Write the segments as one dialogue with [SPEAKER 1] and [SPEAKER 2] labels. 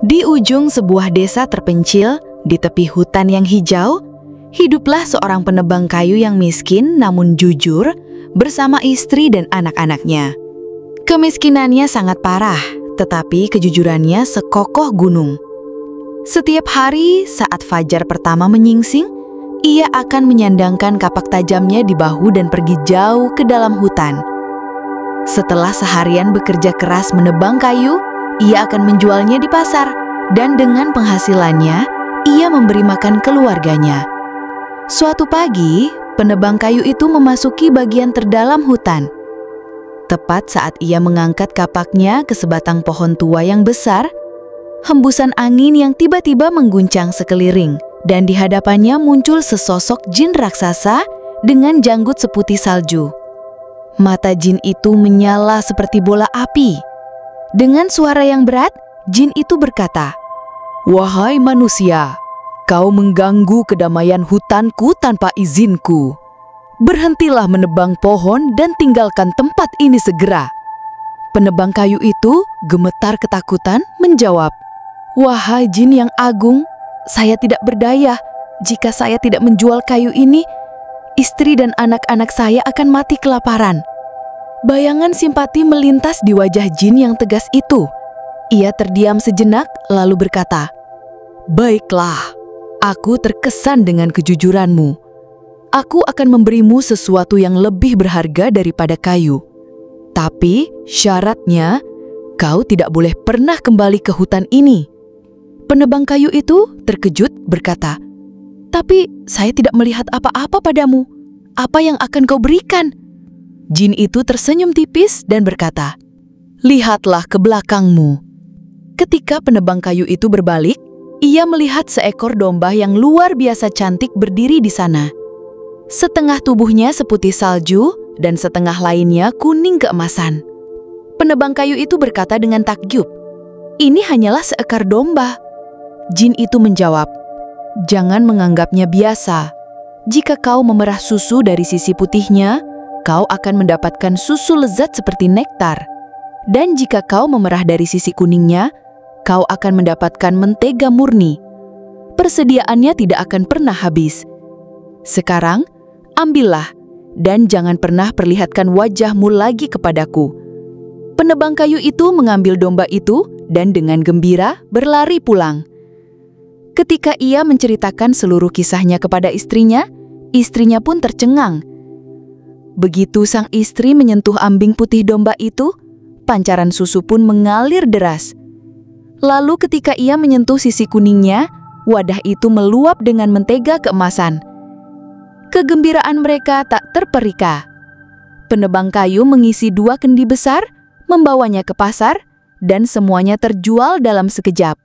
[SPEAKER 1] Di ujung sebuah desa terpencil, di tepi hutan yang hijau, hiduplah seorang penebang kayu yang miskin namun jujur bersama istri dan anak-anaknya. Kemiskinannya sangat parah, tetapi kejujurannya sekokoh gunung. Setiap hari saat fajar pertama menyingsing, ia akan menyandangkan kapak tajamnya di bahu dan pergi jauh ke dalam hutan. Setelah seharian bekerja keras menebang kayu, ia akan menjualnya di pasar, dan dengan penghasilannya, ia memberi makan keluarganya. Suatu pagi, penebang kayu itu memasuki bagian terdalam hutan. Tepat saat ia mengangkat kapaknya ke sebatang pohon tua yang besar, hembusan angin yang tiba-tiba mengguncang sekeliling, dan di hadapannya muncul sesosok jin raksasa dengan janggut seputih salju. Mata jin itu menyala seperti bola api. Dengan suara yang berat, jin itu berkata, "Wahai manusia, kau mengganggu kedamaian hutanku tanpa izinku. Berhentilah menebang pohon dan tinggalkan tempat ini segera." Penebang kayu itu gemetar ketakutan menjawab, "Wahai jin yang agung, saya tidak berdaya. Jika saya tidak menjual kayu ini, istri dan anak-anak saya akan mati kelaparan." Bayangan simpati melintas di wajah jin yang tegas itu. Ia terdiam sejenak lalu berkata, "Baiklah, aku terkesan dengan kejujuranmu. Aku akan memberimu sesuatu yang lebih berharga daripada kayu. Tapi syaratnya, kau tidak boleh pernah kembali ke hutan ini." Penebang kayu itu terkejut berkata, "Tapi saya tidak melihat apa-apa padamu. Apa yang akan kau berikan?" Jin itu tersenyum tipis dan berkata, "Lihatlah ke belakangmu." Ketika penebang kayu itu berbalik, ia melihat seekor domba yang luar biasa cantik berdiri di sana. Setengah tubuhnya seputih salju dan setengah lainnya kuning keemasan. Penebang kayu itu berkata dengan takjub, "Ini hanyalah seekor domba." Jin itu menjawab, "Jangan menganggapnya biasa. Jika kau memerah susu dari sisi putihnya, kau akan mendapatkan susu lezat seperti nektar. Dan jika kau memerah dari sisi kuningnya, kau akan mendapatkan mentega murni. Persediaannya tidak akan pernah habis. Sekarang, ambillah, dan jangan pernah perlihatkan wajahmu lagi kepadaku." Penebang kayu itu mengambil domba itu dan dengan gembira berlari pulang. Ketika ia menceritakan seluruh kisahnya kepada istrinya, istrinya pun tercengang. Begitu sang istri menyentuh ambing putih domba itu, pancaran susu pun mengalir deras. Lalu ketika ia menyentuh sisi kuningnya, wadah itu meluap dengan mentega keemasan. Kegembiraan mereka tak terperika. Penebang kayu mengisi 2 kendi besar, membawanya ke pasar, dan semuanya terjual dalam sekejap.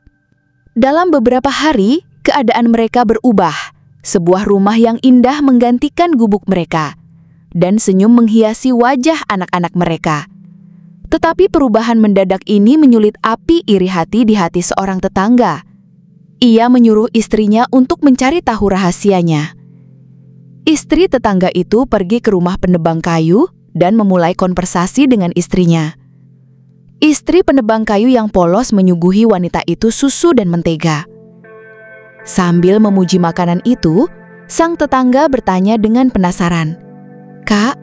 [SPEAKER 1] Dalam beberapa hari, keadaan mereka berubah. Sebuah rumah yang indah menggantikan gubuk mereka, dan senyum menghiasi wajah anak-anak mereka. Tetapi perubahan mendadak ini menyulit api iri hati di hati seorang tetangga. Ia menyuruh istrinya untuk mencari tahu rahasianya. Istri tetangga itu pergi ke rumah penebang kayu dan memulai konversasi dengan istrinya. Istri penebang kayu yang polos menyuguhi wanita itu susu dan mentega. Sambil memuji makanan itu, sang tetangga bertanya dengan penasaran, "Kak,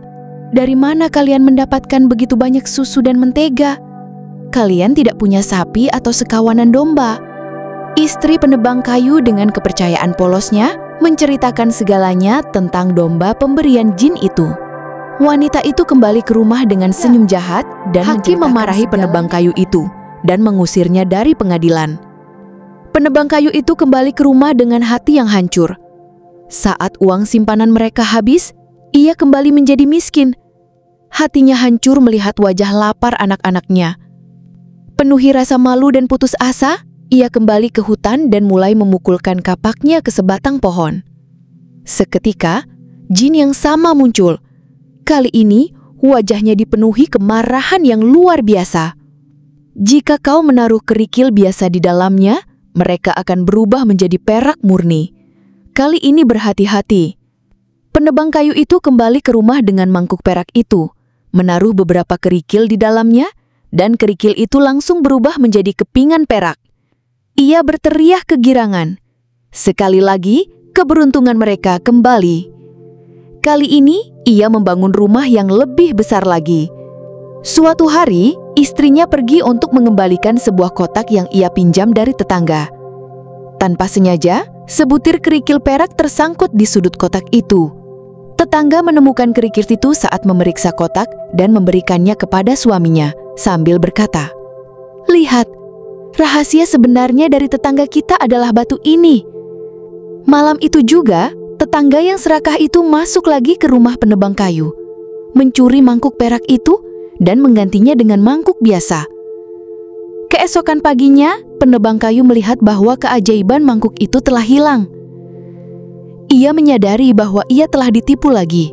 [SPEAKER 1] dari mana kalian mendapatkan begitu banyak susu dan mentega? Kalian tidak punya sapi atau sekawanan domba?" Istri penebang kayu dengan kepercayaan polosnya menceritakan segalanya tentang domba pemberian jin itu. Wanita itu kembali ke rumah dengan senyum jahat dan hakim memarahi penebang kayu itu dan mengusirnya dari pengadilan. Penebang kayu itu kembali ke rumah dengan hati yang hancur. Saat uang simpanan mereka habis, ia kembali menjadi miskin. Hatinya hancur melihat wajah lapar anak-anaknya. Penuhi rasa malu dan putus asa, ia kembali ke hutan dan mulai memukulkan kapaknya ke sebatang pohon. Seketika, jin yang sama muncul. Kali ini, wajahnya dipenuhi kemarahan yang luar biasa. Jika kau menaruh kerikil biasa di dalamnya, mereka akan berubah menjadi perak murni. Kali ini berhati-hati. Penebang kayu itu kembali ke rumah dengan mangkuk perak itu, menaruh beberapa kerikil di dalamnya, dan kerikil itu langsung berubah menjadi kepingan perak. Ia berteriak kegirangan. Sekali lagi, keberuntungan mereka kembali. Kali ini, ia membangun rumah yang lebih besar lagi. Suatu hari, istrinya pergi untuk mengembalikan sebuah kotak yang ia pinjam dari tetangga. Tanpa sengaja, sebutir kerikil perak tersangkut di sudut kotak itu. Tetangga menemukan kerikil itu saat memeriksa kotak dan memberikannya kepada suaminya sambil berkata, "Lihat, rahasia sebenarnya dari tetangga kita adalah batu ini." Malam itu juga, tetangga yang serakah itu masuk lagi ke rumah penebang kayu, mencuri mangkuk perak itu dan menggantinya dengan mangkuk biasa. Keesokan paginya, penebang kayu melihat bahwa keajaiban mangkuk itu telah hilang. Ia menyadari bahwa ia telah ditipu lagi.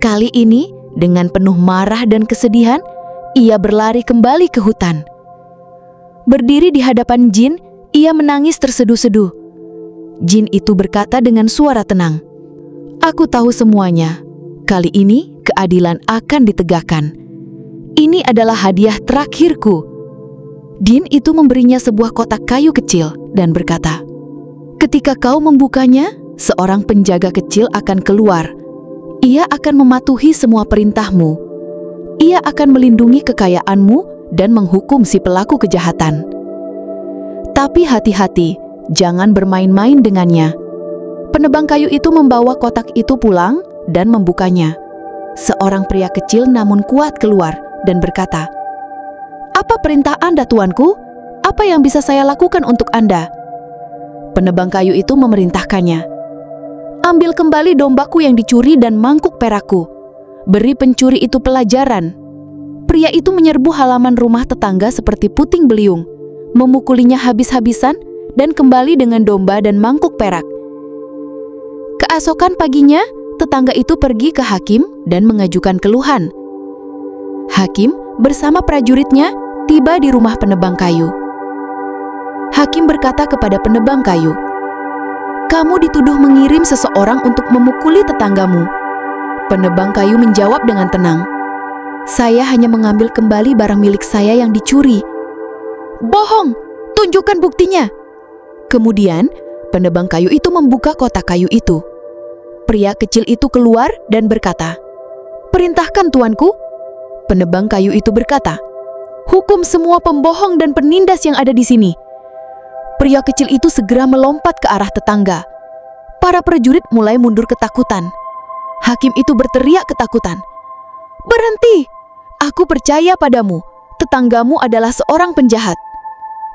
[SPEAKER 1] Kali ini, dengan penuh marah dan kesedihan, ia berlari kembali ke hutan. Berdiri di hadapan jin, ia menangis terseduh-seduh. Jin itu berkata dengan suara tenang, "Aku tahu semuanya. Kali ini keadilan akan ditegakkan. Ini adalah hadiah terakhirku." Jin itu memberinya sebuah kotak kayu kecil dan berkata, "Ketika kau membukanya, seorang penjaga kecil akan keluar. Ia akan mematuhi semua perintahmu. Ia akan melindungi kekayaanmu dan menghukum si pelaku kejahatan. Tapi hati-hati, jangan bermain-main dengannya." Penebang kayu itu membawa kotak itu pulang dan membukanya. Seorang pria kecil namun kuat keluar dan berkata, "Apa perintah Anda, tuanku? Apa yang bisa saya lakukan untuk Anda?" Penebang kayu itu memerintahkannya, "Ambil kembali dombaku yang dicuri dan mangkuk perakku. Beri pencuri itu pelajaran." Pria itu menyerbu halaman rumah tetangga seperti puting beliung, memukulinya habis-habisan, dan kembali dengan domba dan mangkuk perak. Keesokan paginya, tetangga itu pergi ke hakim dan mengajukan keluhan. Hakim bersama prajuritnya tiba di rumah penebang kayu. Hakim berkata kepada penebang kayu, "Kamu dituduh mengirim seseorang untuk memukuli tetanggamu." Penebang kayu menjawab dengan tenang, "Saya hanya mengambil kembali barang milik saya yang dicuri." "Bohong! Tunjukkan buktinya!" Kemudian, penebang kayu itu membuka kotak kayu itu. Pria kecil itu keluar dan berkata, "Perintahkan, tuanku." Penebang kayu itu berkata, "Hukum semua pembohong dan penindas yang ada di sini." Pria kecil itu segera melompat ke arah tetangga. Para prajurit mulai mundur ketakutan. Hakim itu berteriak ketakutan, "Berhenti! Aku percaya padamu. Tetanggamu adalah seorang penjahat."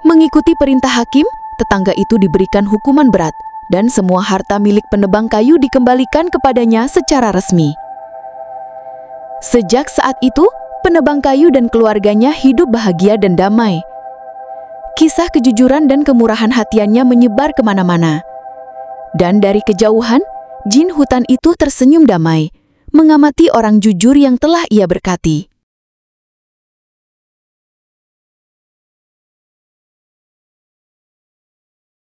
[SPEAKER 1] Mengikuti perintah hakim, tetangga itu diberikan hukuman berat dan semua harta milik penebang kayu dikembalikan kepadanya secara resmi. Sejak saat itu, penebang kayu dan keluarganya hidup bahagia dan damai. Kisah kejujuran dan kemurahan hatiannya menyebar kemana-mana. Dan dari kejauhan, jin hutan itu tersenyum damai, mengamati orang jujur yang telah ia berkati.